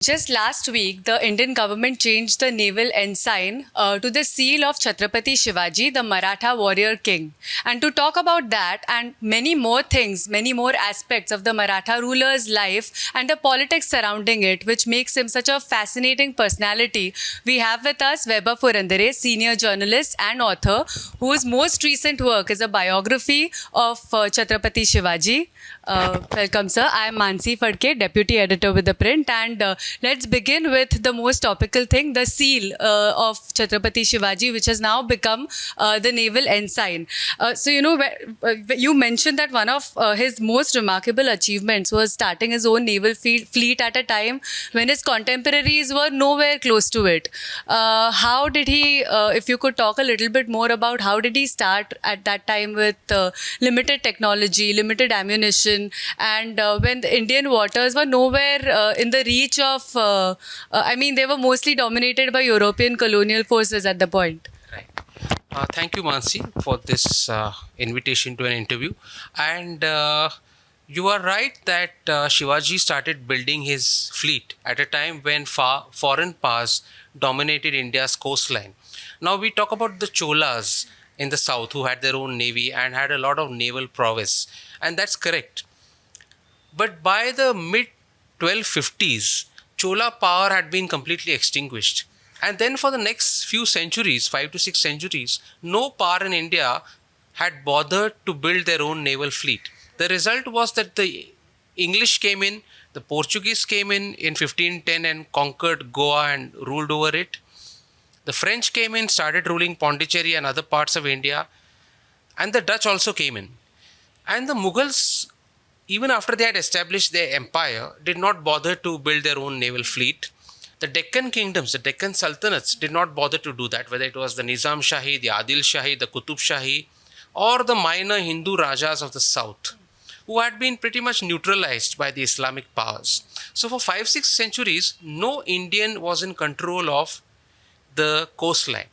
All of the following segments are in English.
Just last week, the Indian government changed the naval ensign to the seal of Chhatrapati Shivaji, the Maratha warrior king. And to talk about that and many more things, many more aspects of the Maratha ruler's life and the politics surrounding it, which makes him such a fascinating personality, we have with us Vaibhav Purandare, senior journalist and author, whose most recent work is a biography of Chhatrapati Shivaji. Welcome, sir. I am Mansi Phadke, deputy editor with ThePrint, and let's begin with the most topical thing, the seal of Chhatrapati Shivaji, which has now become the naval ensign. You mentioned that one of his most remarkable achievements was starting his own naval fleet at a time when his contemporaries were nowhere close to it. How did he, if you could talk a little bit more about how did he start at that time with limited technology, limited ammunition, and when the Indian waters were nowhere in the reach of, they were mostly dominated by European colonial forces at the point. Right. Thank you, Mansi, for this invitation to an interview. And you are right that Shivaji started building his fleet at a time when foreign powers dominated India's coastline. Now we talk about the Cholas in the south who had their own navy and had a lot of naval prowess. And that's correct. But by the mid 1250s, Chola power had been completely extinguished. And then for the next few centuries, 5 to 6 centuries, no power in India had bothered to build their own naval fleet. The result was that the English came in, the Portuguese came in 1510 and conquered Goa and ruled over it. The French came in, started ruling Pondicherry and other parts of India. And the Dutch also came in. And the Mughals, even after they had established their empire, did not bother to build their own naval fleet. The Deccan kingdoms, the Deccan sultanates did not bother to do that, whether it was the Nizam Shahi, the Adil Shahi, the Qutub Shahi, or the minor Hindu Rajas of the south, who had been pretty much neutralized by the Islamic powers. So for 5-6 centuries, no Indian was in control of the coastline.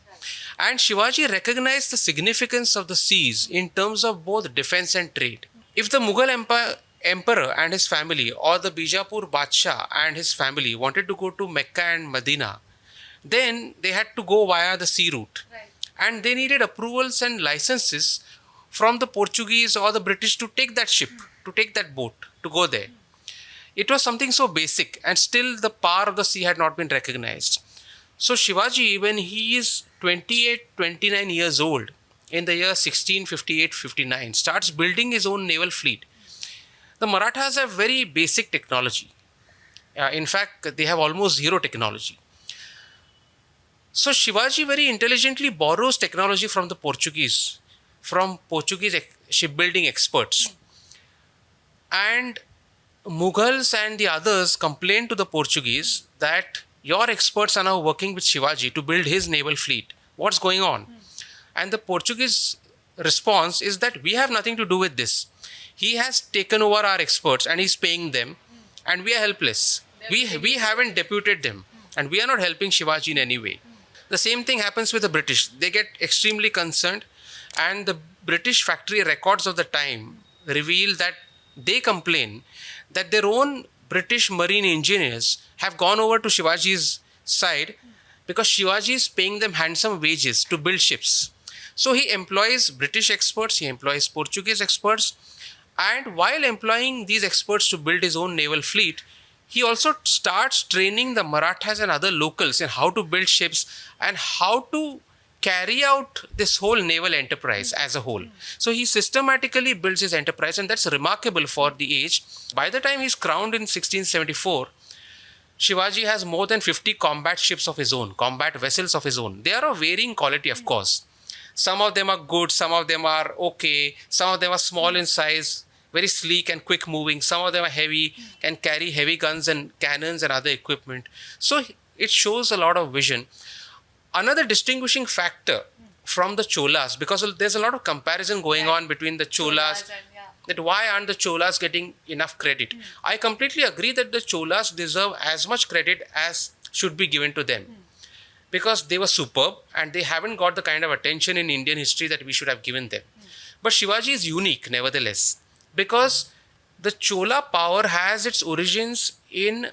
And Shivaji recognized the significance of the seas in terms of both defense and trade. If the Mughal emperor and his family, or the Bijapur Badshah and his family wanted to go to Mecca and Medina, then they had to go via the sea route. Right. And they needed approvals and licenses from the Portuguese or the British to take that ship, to take that boat, to go there. It was something so basic, and still the power of the sea had not been recognized. So Shivaji, when he is 28, 29 years old, in the year 1658-59, starts building his own naval fleet. The Marathas have very basic technology. In fact, they have almost zero technology. So Shivaji very intelligently borrows technology from the Portuguese, from Portuguese shipbuilding experts. And Mughals and the others complained to the Portuguese that your experts are now working with Shivaji to build his naval fleet. What's going on? And the Portuguese response is that we have nothing to do with this. He has taken over our experts and he's paying them, and we are helpless. We haven't deputed them, and we are not helping Shivaji in any way. The same thing happens with the British. They get extremely concerned, and the British factory records of the time reveal that they complain that their own British marine engineers have gone over to Shivaji's side because Shivaji is paying them handsome wages to build ships. So he employs British experts, he employs Portuguese experts, and while employing these experts to build his own naval fleet, he also starts training the Marathas and other locals in how to build ships and how to carry out this whole naval enterprise as a whole. So he systematically builds his enterprise, and that's remarkable for the age. By the time he's crowned in 1674, Shivaji has more than 50 combat ships of his own, combat vessels of his own. They are of varying quality, of course. Some of them are good, some of them are okay, some of them are small in size, very sleek and quick moving. Some of them are heavy, can carry heavy guns and cannons and other equipment. So it shows a lot of vision. Another distinguishing factor from the Cholas, because there's a lot of comparison going on between the Cholas, that why aren't the Cholas getting enough credit? I completely agree that the Cholas deserve as much credit as should be given to them, because they were superb and they haven't got the kind of attention in Indian history that we should have given them. But Shivaji is unique nevertheless, because the Chola power has its origins in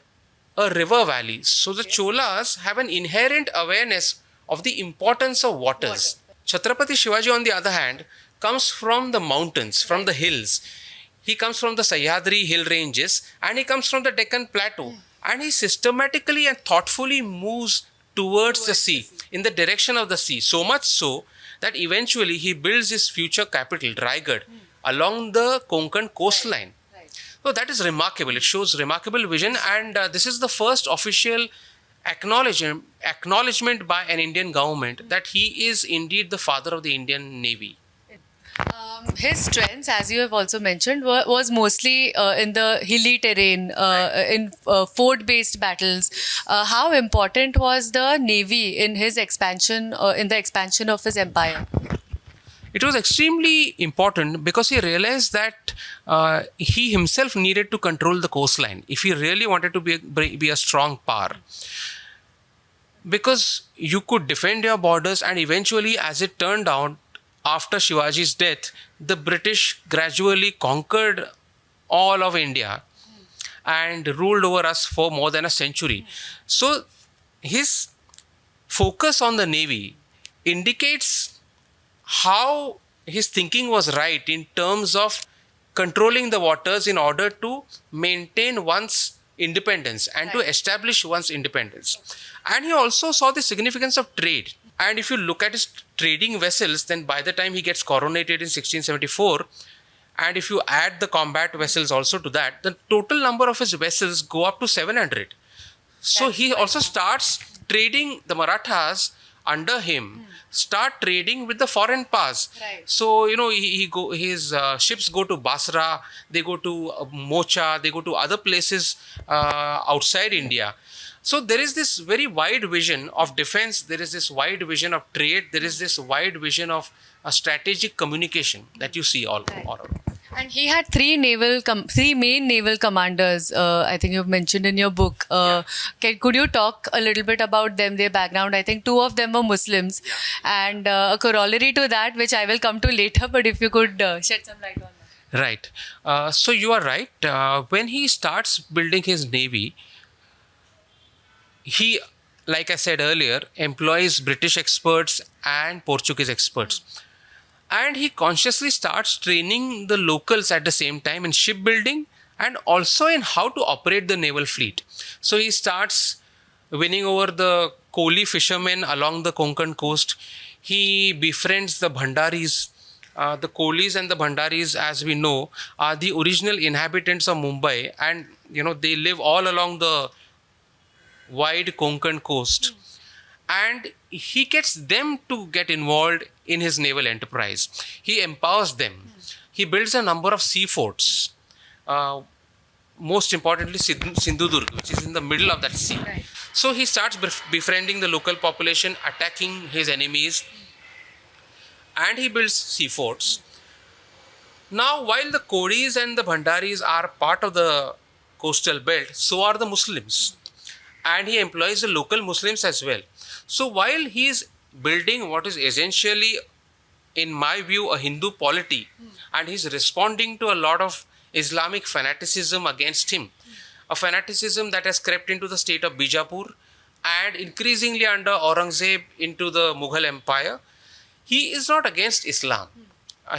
a river valley. So the Cholas have an inherent awareness of the importance of waters. Chhatrapati Shivaji, on the other hand, comes from the mountains, from the hills. He comes from the Sahyadri hill ranges and he comes from the Deccan plateau. And he systematically and thoughtfully moves towards the sea, in the direction of the sea. So much so that eventually he builds his future capital, Raigad, along the Konkan coastline. So that is remarkable. It shows remarkable vision, and this is the first official acknowledgement by an Indian government that he is indeed the father of the Indian Navy. His strengths, as you have also mentioned, was mostly in the hilly terrain, in fort-based battles. How important was the navy in his expansion, in the expansion of his empire? It was extremely important because he realized that he himself needed to control the coastline if he really wanted to be a strong power. Because you could defend your borders, and eventually, as it turned out, after Shivaji's death, the British gradually conquered all of India and ruled over us for more than a century. So his focus on the navy indicates how his thinking was right in terms of controlling the waters in order to maintain one's independence and to establish one's independence. And he also saw the significance of trade. And if you look at his trading vessels, then by the time he gets coronated in 1674, and if you add the combat vessels also to that, the total number of his vessels go up to 700. So he also starts trading, the Marathas under him start trading with the foreign powers. So, his ships go to Basra, they go to Mocha, they go to other places outside India. So there is this very wide vision of defense, there is this wide vision of trade, there is this wide vision of a strategic communication that you see all around. And he had three main naval commanders, I think you've mentioned in your book. Could you talk a little bit about them, their background? I think two of them were Muslims. And a corollary to that, which I will come to later, but if you could shed some light on that. Right. So you are right. When he starts building his navy, he, like I said earlier, employs British experts and Portuguese experts. And he consciously starts training the locals at the same time in shipbuilding and also in how to operate the naval fleet. So he starts winning over the Koli fishermen along the Konkan coast. He befriends the Bhandaris. The Kolis and the Bhandaris, as we know, are the original inhabitants of Mumbai, and they live all along the wide Konkan coast. And he gets them to get involved in his naval enterprise. He empowers them. He builds a number of sea forts. Most importantly, Sindhudurg, which is in the middle of that sea. So he starts befriending the local population, attacking his enemies, and he builds sea forts. Now, while the Kodis and the Bhandaris are part of the coastal belt, so are the Muslims. And he employs the local Muslims as well. So while he is building what is essentially, in my view, a Hindu polity, and he's responding to a lot of Islamic fanaticism against him, a fanaticism that has crept into the state of Bijapur and increasingly under Aurangzeb into the Mughal Empire, he is not against Islam.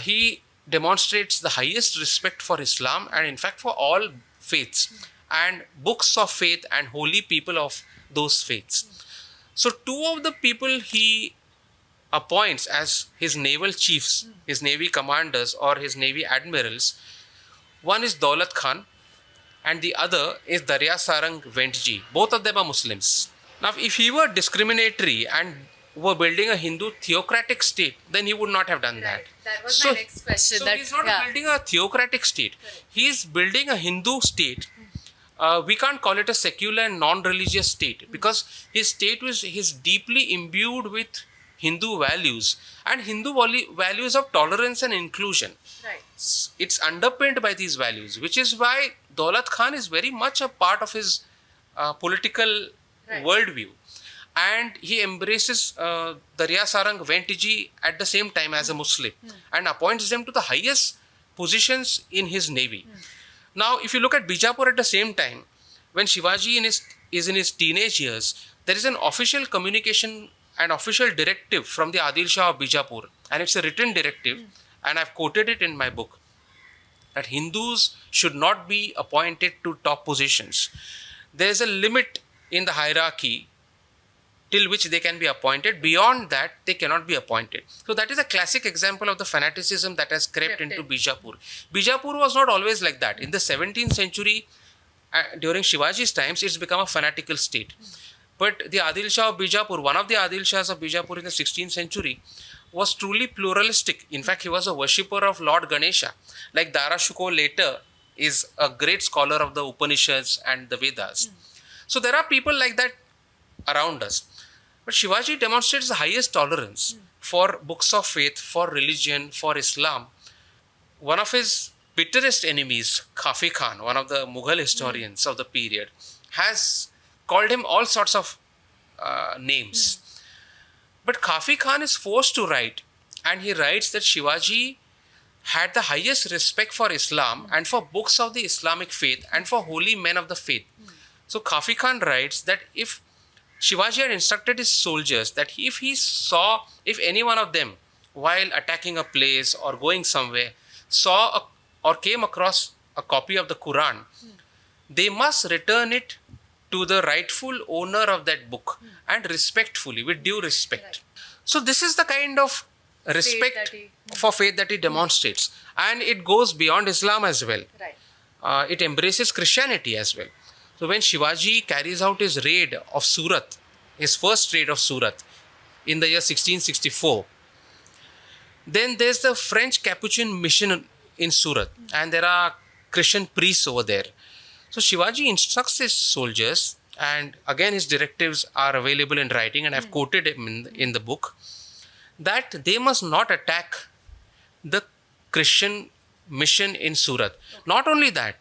He demonstrates the highest respect for Islam and in fact for all faiths and books of faith and holy people of those faiths. So two of the people he appoints as his naval chiefs, his navy commanders or his navy admirals, one is Daulat Khan and the other is Darya Sarang Ventji. Both of them are Muslims. Now, if he were discriminatory and were building a Hindu theocratic state, then he would not have done that. That was my next question. So he's not building a theocratic state. He is building a Hindu state. We can't call it a secular and non-religious state because his state is deeply imbued with Hindu values and Hindu values of tolerance and inclusion. It's underpinned by these values, which is why Daulat Khan is very much a part of his political worldview. And he embraces Darya Sarang Ventji at the same time as a Muslim and appoints them to the highest positions in his navy. Now, if you look at Bijapur at the same time, when Shivaji in his is in his teenage years, there is an official communication and official directive from the Adil Shah of Bijapur, and it's a written directive, and I've quoted it in my book, that Hindus should not be appointed to top positions. There's a limit in the hierarchy till which they can be appointed. Beyond that, they cannot be appointed. So that is a classic example of the fanaticism that has crept into Bijapur. Bijapur was not always like that. In the 17th century, during Shivaji's times, it's become a fanatical state. But the Adil Shah of Bijapur, one of the Adil Shahs of Bijapur in the 16th century, was truly pluralistic. In fact, he was a worshipper of Lord Ganesha. Like Dara Shikoh later is a great scholar of the Upanishads and the Vedas. So there are people like that around us. But Shivaji demonstrates the highest tolerance for books of faith, for religion, for Islam. One of his bitterest enemies, Khafi Khan, one of the Mughal historians of the period, has called him all sorts of names. But Khafi Khan is forced to write, and he writes that Shivaji had the highest respect for Islam and for books of the Islamic faith and for holy men of the faith. So Khafi Khan writes that if Shivaji had instructed his soldiers that if any one of them, while attacking a place or going somewhere, or came across a copy of the Quran, they must return it to the rightful owner of that book and respectfully, with due respect. Right. So this is the kind of respect for faith that he demonstrates. And it goes beyond Islam as well. Right. It embraces Christianity as well. So when Shivaji carries out his raid of Surat, his first raid of Surat in the year 1664, then there's the French Capuchin mission in Surat, and there are Christian priests over there. So Shivaji instructs his soldiers, and again his directives are available in writing, and I've quoted him in the book, that they must not attack the Christian mission in Surat. Not only that,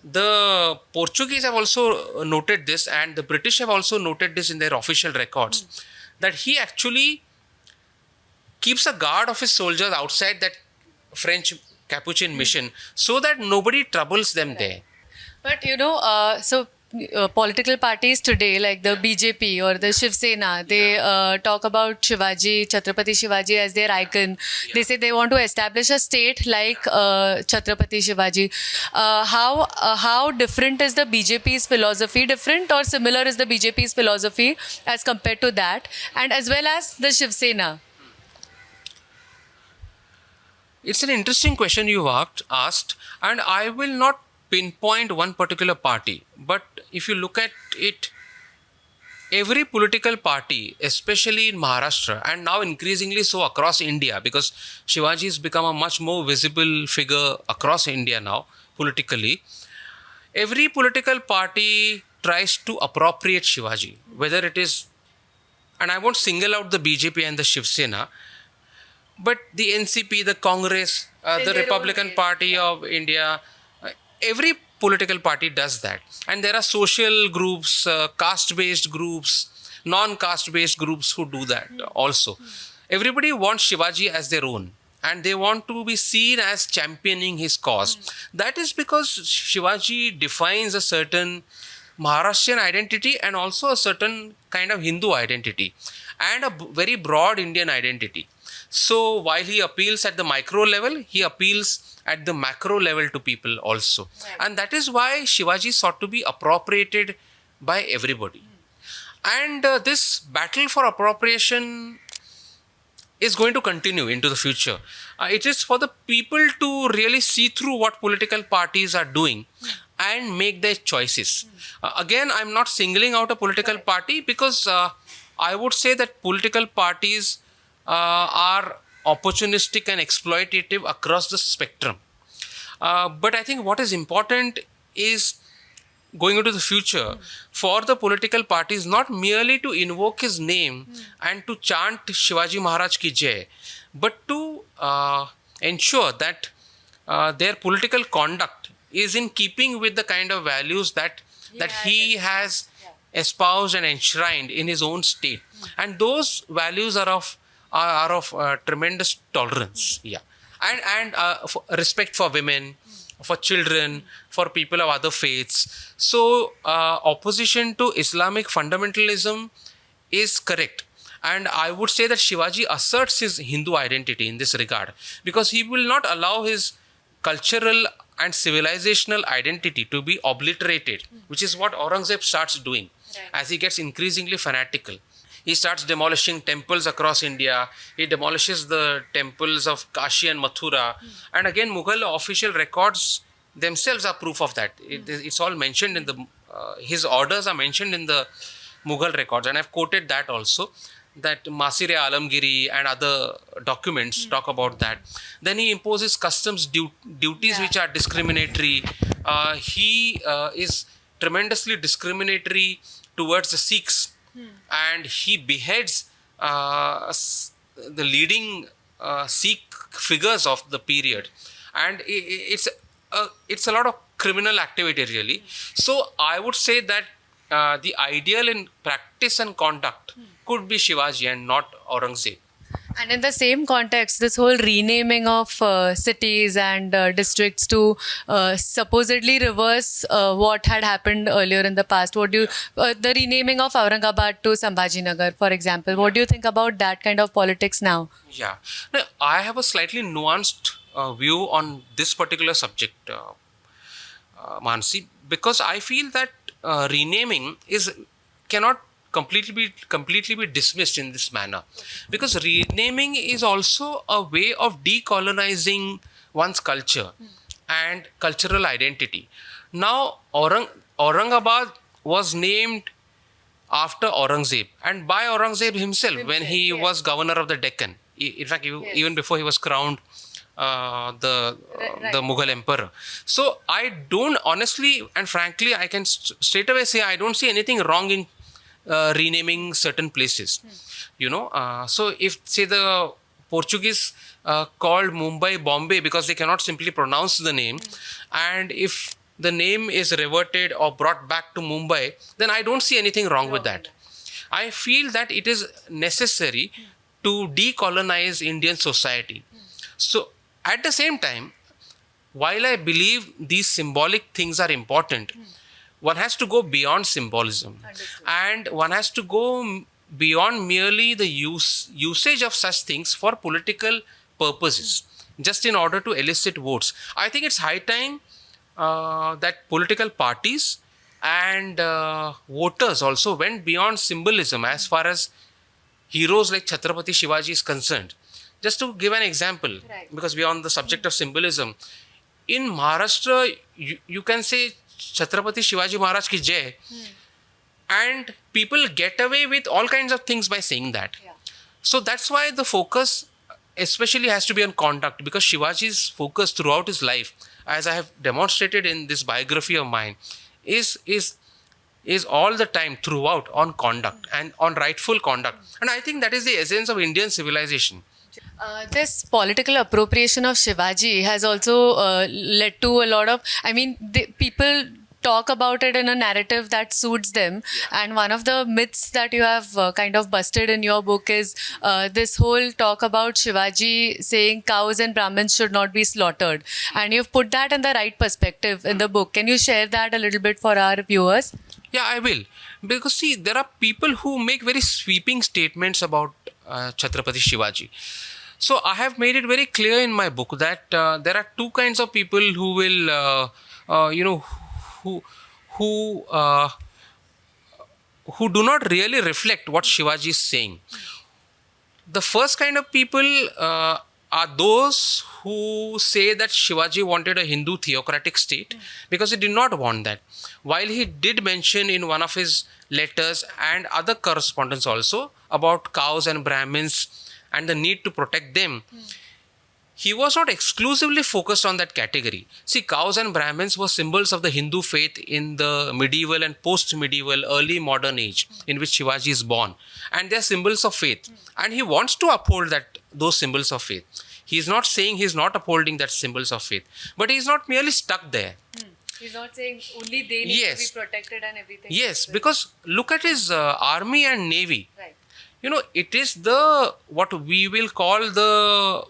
the Portuguese have also noted this, and the British have also noted this in their official records, that he actually keeps a guard of his soldiers outside that French Capuchin mission so that nobody troubles them there. But political parties today, like the BJP or the Shiv Sena, they talk about Shivaji, Chhatrapati Shivaji as their icon. Yeah. They say they want to establish a state like Chhatrapati Shivaji. How different is the BJP's philosophy? Different or similar is the BJP's philosophy as compared to that, and as well as the Shiv Sena? It's an interesting question you asked, and I will not pinpoint one particular party. But if you look at it, every political party, especially in Maharashtra, and now increasingly so across India, because Shivaji has become a much more visible figure across India now, politically, every political party tries to appropriate Shivaji, whether it is, and I won't single out the BJP and the Shiv Sena, but the NCP, the Congress, the Republican Party of India, every political party does that. And there are social groups, caste-based groups, non-caste-based groups who do that also. Everybody wants Shivaji as their own, and they want to be seen as championing his cause. That is because Shivaji defines a certain Maharashtrian identity and also a certain kind of Hindu identity and a very broad Indian identity. So while he appeals at the micro level, he appeals at the macro level to people also. Right. And that is why Shivaji sought to be appropriated by everybody. And this battle for appropriation is going to continue into the future. It is for the people to really see through what political parties are doing and make their choices. Again, I'm not singling out a political party because I would say that political parties are opportunistic and exploitative across the spectrum. But I think what is important is going into the future for the political parties not merely to invoke his name and to chant Shivaji Maharaj ki jai, but to ensure that their political conduct is in keeping with the kind of values that he has espoused and enshrined in his own state. And those values are of tremendous tolerance, and respect for women, for children, for people of other faiths. So, opposition to Islamic fundamentalism is correct. And I would say that Shivaji asserts his Hindu identity in this regard because he will not allow his cultural and civilizational identity to be obliterated, which is what Aurangzeb starts doing as he gets increasingly fanatical. He starts demolishing temples across India. He demolishes the temples of Kashi and Mathura. And again, Mughal official records themselves are proof of that. It's all mentioned in the, his orders are mentioned in the Mughal records. And I've quoted that also, that Masir Alamgiri and other documents talk about that. Then he imposes customs duties which are discriminatory. He is tremendously discriminatory towards the Sikhs, and he beheads the leading Sikh figures of the period, and it's a lot of criminal activity really. So I would say that the ideal in practice and conduct could be Shivaji and not Aurangzeb. And in the same context, this whole renaming of cities and districts to supposedly reverse what had happened earlier in the past. What do you, the renaming of Aurangabad to Sambhajinagar, for example, what do you think about that kind of politics now? Yeah, now, I have a slightly nuanced view on this particular subject, Mansi, because I feel that renaming cannot completely be dismissed in this manner, because renaming is also a way of decolonizing one's culture and cultural identity. Now, Aurangabad was named after Aurangzeb and by Aurangzeb himself when he was governor of the Deccan. In fact, even before he was crowned the Mughal emperor. So I don't, honestly and frankly, I can straight away say I don't see anything wrong in renaming certain places. So if, say, the Portuguese called Mumbai Bombay because they cannot simply pronounce the name, and if the name is reverted or brought back to Mumbai, then I don't see anything wrong with that. I feel that it is necessary to decolonize Indian society. So at the same time, while I believe these symbolic things are important, one has to go beyond symbolism. Understood. And one has to go beyond merely the usage of such things for political purposes, just in order to elicit votes. I think it's high time that political parties and voters also went beyond symbolism as far as heroes like Chhatrapati Shivaji is concerned. Just to give an example, because we are on the subject of symbolism, in Maharashtra, you can say Chhatrapati Shivaji Maharaj ki jai, and people get away with all kinds of things by saying that. So that's why the focus especially has to be on conduct, because Shivaji's focus throughout his life, as I have demonstrated in this biography of mine, is all the time throughout on conduct and on rightful conduct. And I think that is the essence of Indian civilization. This political appropriation of Shivaji has also led to a lot of, people talk about it in a narrative that suits them. And one of the myths that you have kind of busted in your book is this whole talk about Shivaji saying cows and Brahmins should not be slaughtered. And you've put that in the right perspective in the book. Can you share that a little bit for our viewers? Yeah, I will. Because see, there are people who make very sweeping statements about Chhatrapati Shivaji. So I have made it very clear in my book that there are two kinds of people who will, who do not really reflect what Shivaji is saying. The first kind of people are those who say that Shivaji wanted a Hindu theocratic state because he did not want that. While he did mention in one of his letters and other correspondence also about cows and Brahmins and the need to protect them, he was not exclusively focused on that category. See, cows and Brahmins were symbols of the Hindu faith in the medieval and post-medieval early modern age in which Shivaji is born. And they are symbols of faith. And he wants to uphold those symbols of faith. He is not saying he is not upholding that symbols of faith. But he is not merely stuck there. He's not saying only they need to be protected and everything. Yes, because look at his army and navy. Right. It is what we will call the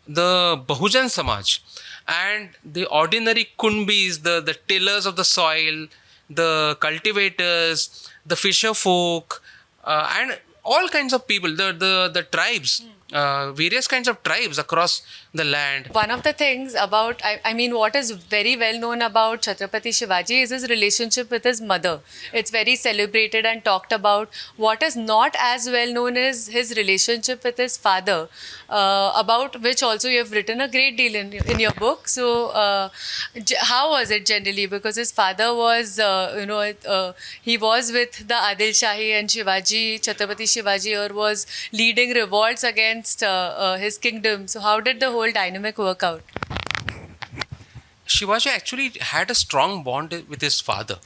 Bahujan Samaj. and the ordinary kunbis, the tillers of the soil, the cultivators, the fisher folk, and all kinds of people, the tribes, various kinds of tribes across the land. One of the things about, I mean, what is very well known about Chhatrapati Shivaji is his relationship with his mother. It's very celebrated and talked about. What is not as well known is his relationship with his father, about which also you have written a great deal in your book. So, how was it generally? Because his father was, he was with the Adil Shahi, and Shivaji, Chhatrapati Shivaji, was leading revolts against his kingdom. So, how did the whole dynamic work out? Shivaji actually had a strong bond with his father.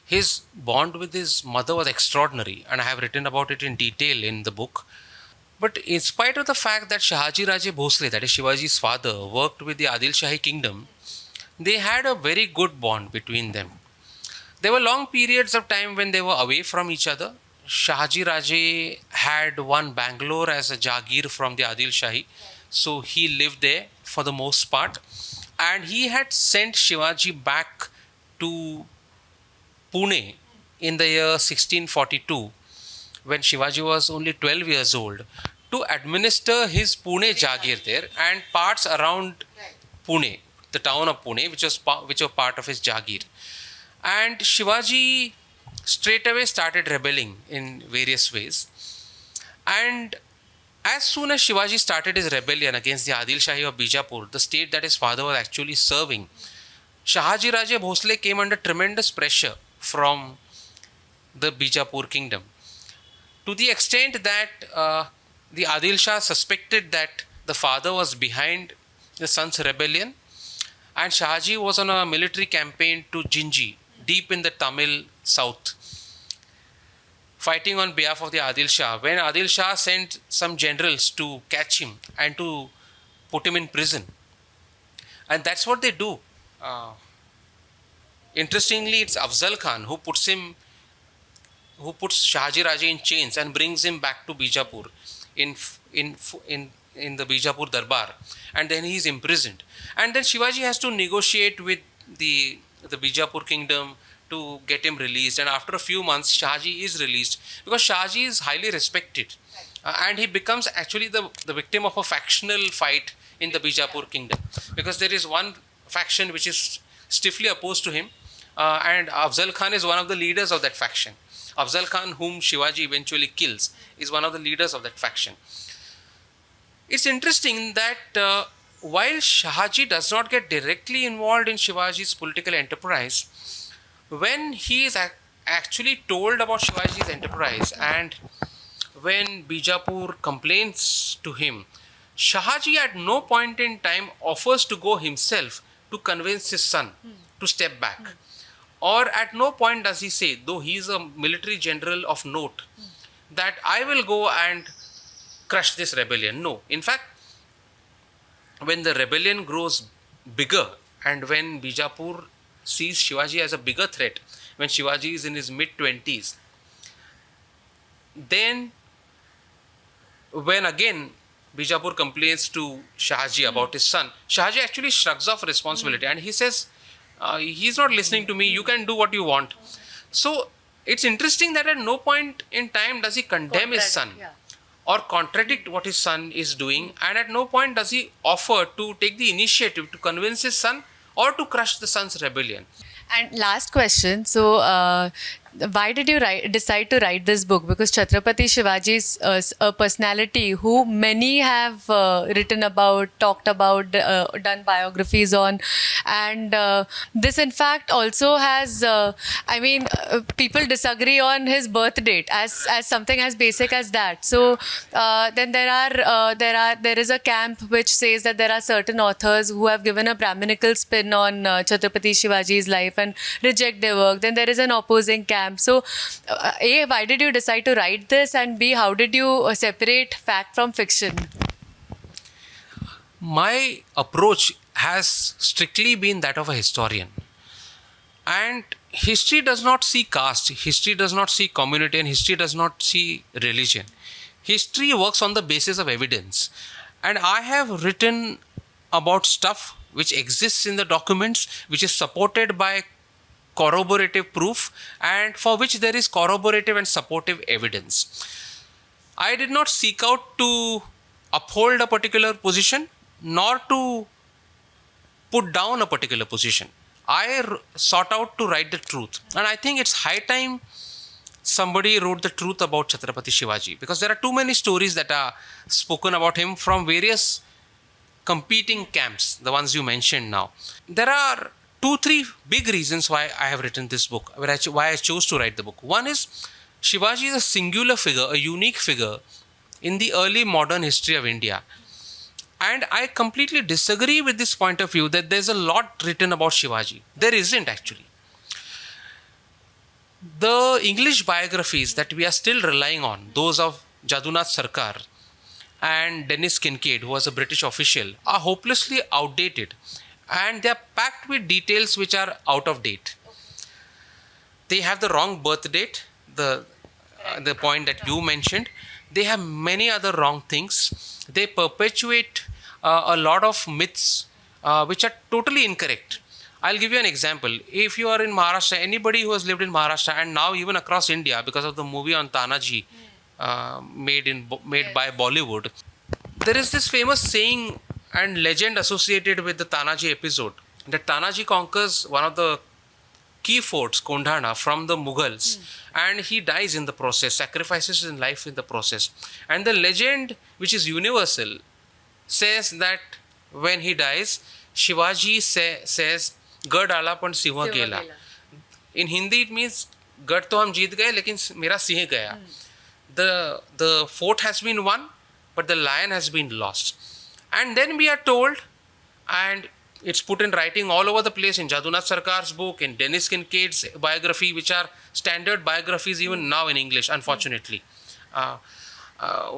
His bond with his mother was extraordinary, and I have written about it in detail in the book. But in spite of the fact that Shahaji Raje Bhosle, that is Shivaji's father, worked with the Adil Shahi kingdom, they had a very good bond between them. There were long periods of time when they were away from each other. Shahaji Raje had won Bangalore as a Jagir from the Adil Shahi, so he lived there for the most part. And he had sent Shivaji back to Pune in the year 1642, when Shivaji was only 12 years old, to administer his Pune Jagir there and parts around Pune, the town of Pune, which were part of his Jagir. And Shivaji straight away started rebelling in various ways. And as soon as Shivaji started his rebellion against the Adil Shahi of Bijapur, the state that his father was actually serving, Shahaji Raje Bhosle came under tremendous pressure from the Bijapur kingdom, to the extent that the Adil Shah suspected that the father was behind the son's rebellion, and Shahaji was on a military campaign to Jinji, deep in the Tamil south, fighting on behalf of the Adil Shah, when Adil Shah sent some generals to catch him and to put him in prison. And that's what they do. Interestingly, it's Afzal Khan who puts Shahaji Raje in chains and brings him back to Bijapur in the Bijapur Darbar, and then he is imprisoned. And then Shivaji has to negotiate with the Bijapur kingdom to get him released, and after a few months Shahaji is released, because Shahaji is highly respected, and he becomes actually the victim of a factional fight in the Bijapur kingdom, because there is one faction which is stiffly opposed to him, and Afzal Khan is one of the leaders of that faction. Afzal Khan, whom Shivaji eventually kills, is one of the leaders of that faction. It's interesting that while Shahaji does not get directly involved in Shivaji's political enterprise, when he is actually told about Shivaji's enterprise and when Bijapur complains to him, Shahaji at no point in time offers to go himself to convince his son to step back. Or at no point does he say, though he is a military general of note, that I will go and crush this rebellion. No. In fact, when the rebellion grows bigger and when Bijapur sees Shivaji as a bigger threat, when Shivaji is in his mid-20s, then when again Bijapur complains to Shahaji about his son, Shahaji actually shrugs off responsibility and he says, he's not listening to me, you can do what you want. So it's interesting that at no point in time does he condemn his son or contradict what his son is doing, and at no point does he offer to take the initiative to convince his son or to crush the son's rebellion. And last question. So, why did you decide to write this book? Because Chhatrapati Shivaji is a personality who many have written about, talked about, done biographies on. And this, in fact, also has, people disagree on his birth date as something as basic as that. So, then there is a camp which says that there are certain authors who have given a Brahminical spin on Chhatrapati Shivaji's life and reject their work. Then there is an opposing camp. So, A, why did you decide to write this? And B, how did you separate fact from fiction? My approach has strictly been that of a historian. And history does not see caste, history does not see community, and history does not see religion. History works on the basis of evidence. And I have written about stuff which exists in the documents, which is supported by corroborative proof, and for which there is corroborative and supportive evidence. I did not seek out to uphold a particular position nor to put down a particular position. I sought out to write the truth. And I think it's high time somebody wrote the truth about Chhatrapati Shivaji, because there are too many stories that are spoken about him from various competing camps, the ones you mentioned now. There are 2-3 big reasons why I have written this book, why I chose to write the book. One is Shivaji is a singular figure, a unique figure in the early modern history of India. And I completely disagree with this point of view that there's a lot written about Shivaji. There isn't actually. The English biographies that we are still relying on, those of Jadunath Sarkar and Dennis Kincaid, who was a British official, are hopelessly outdated. And they are packed with details which are out of date. They have the wrong birth date, the point that you mentioned. They have many other wrong things. They perpetuate a lot of myths which are totally incorrect. I'll give you an example. If you are in Maharashtra, anybody who has lived in Maharashtra and now even across India because of the movie on Tanaji made by Bollywood, there is this famous saying and legend associated with the Tanaji episode that Tanaji conquers one of the key forts, Kondhana, from the Mughals, and he dies in the process, sacrifices his life in the process. And the legend, which is universal, says that when he dies, Shivaji says, "Gad ala pan Siva gela." In Hindi, it means "Gad to hum jeet gaye, lekin mera sih gaya." The fort has been won, but the lion has been lost. And then we are told, and it's put in writing all over the place in Jadunath Sarkar's book, in Dennis Kincaid's biography, which are standard biographies even now in English, unfortunately,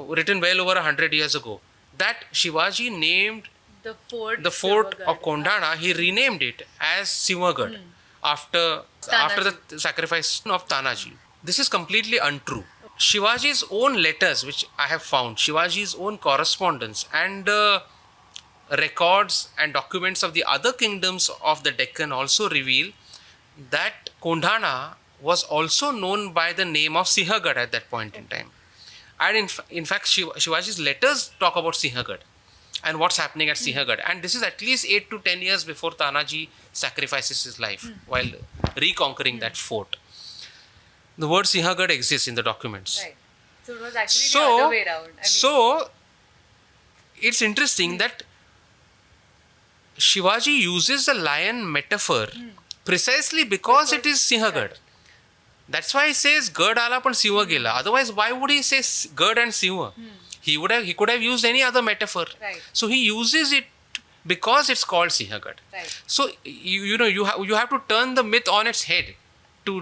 written well over 100 years ago, that Shivaji named the fort of Kondhana, he renamed it as Sivagad after the sacrifice of Tanaji. This is completely untrue. Shivaji's own letters, which I have found, Shivaji's own correspondence, and records and documents of the other kingdoms of the Deccan also reveal that Kondhana was also known by the name of Sinhagad at that point in time. And in fact, Shivaji's letters talk about Sinhagad and what's happening at Sinhagad. And this is at least 8 to 10 years before Tanaji sacrifices his life while reconquering that fort. The word Sinhagad exists in the documents. Right. So it was actually the other way around. So it's interesting that Shivaji uses the lion metaphor precisely because it is Sinhagad. Right. That's why he says Gad ala pan Siva gela. Otherwise, why would he say Gad and Siva? He could have used any other metaphor. Right. So he uses it because it's called Sinhagad. Right. So you have to turn the myth on its head to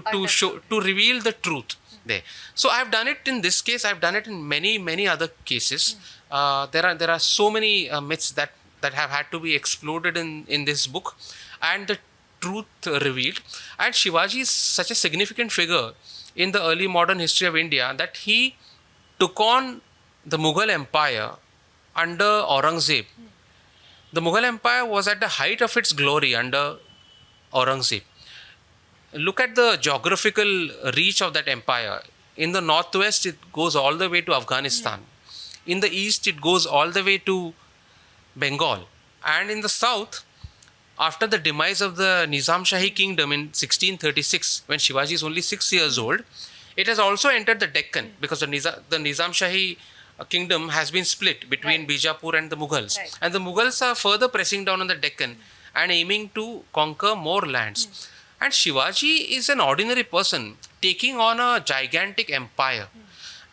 reveal the truth there. So I've done it in this case. I've done it in many other cases. There are so many myths that have had to be exploded in this book, and the truth revealed. And Shivaji is such a significant figure in the early modern history of India that he took on the Mughal Empire under Aurangzeb. The Mughal Empire was at the height of its glory under Aurangzeb. Look at the geographical reach of that empire. In the northwest, it goes all the way to Afghanistan. In the east, it goes all the way to Bengal. And in the south, after the demise of the Nizam Shahi kingdom in 1636, when Shivaji is only 6 years old, it has also entered the Deccan because the Nizam Shahi kingdom has been split between Bijapur and the Mughals. Right. And the Mughals are further pressing down on the Deccan and aiming to conquer more lands. And Shivaji is an ordinary person taking on a gigantic empire.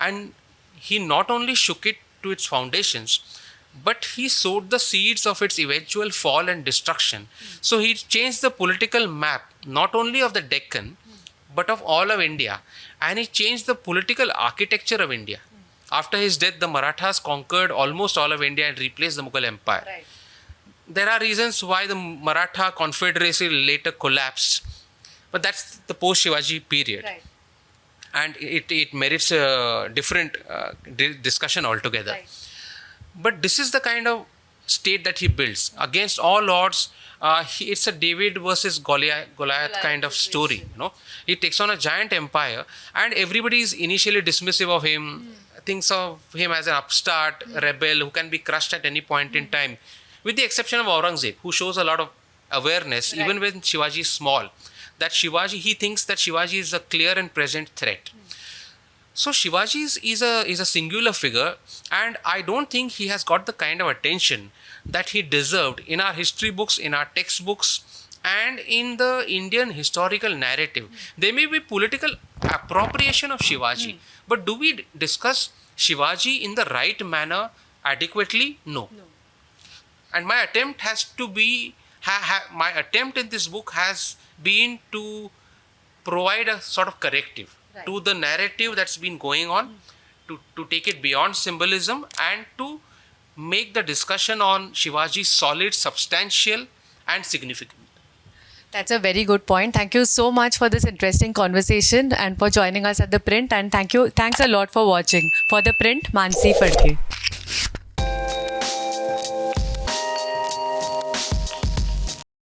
And he not only shook it to its foundations, but he sowed the seeds of its eventual fall and destruction. So he changed the political map, not only of the Deccan, but of all of India. And he changed the political architecture of India. After his death, the Marathas conquered almost all of India and replaced the Mughal Empire. Right. There are reasons why the Maratha Confederacy later collapsed. But that's the post-Shivaji period. Right. And it merits a different discussion altogether. Right. But this is the kind of state that he builds against all odds. It's a David versus Goliath kind of story. He takes on a giant empire, and everybody is initially dismissive of him, thinks of him as an upstart rebel who can be crushed at any point in time, with the exception of Aurangzeb, who shows a lot of awareness, even when Shivaji is small, that he thinks that Shivaji is a clear and present threat. So Shivaji is a singular figure, and I don't think he has got the kind of attention that he deserved in our history books, in our textbooks, and in the Indian historical narrative. There may be political appropriation of Shivaji, but do we discuss Shivaji in the right manner adequately? No. And my attempt has to be, my attempt in this book has been to provide a sort of corrective to the narrative that's been going on, to take it beyond symbolism, and to make the discussion on Shivaji solid, substantial, and significant. That's a very good point. Thank you so much for this interesting conversation and for joining us at The Print. And thanks a lot for watching. For The Print, Mansi Fadke.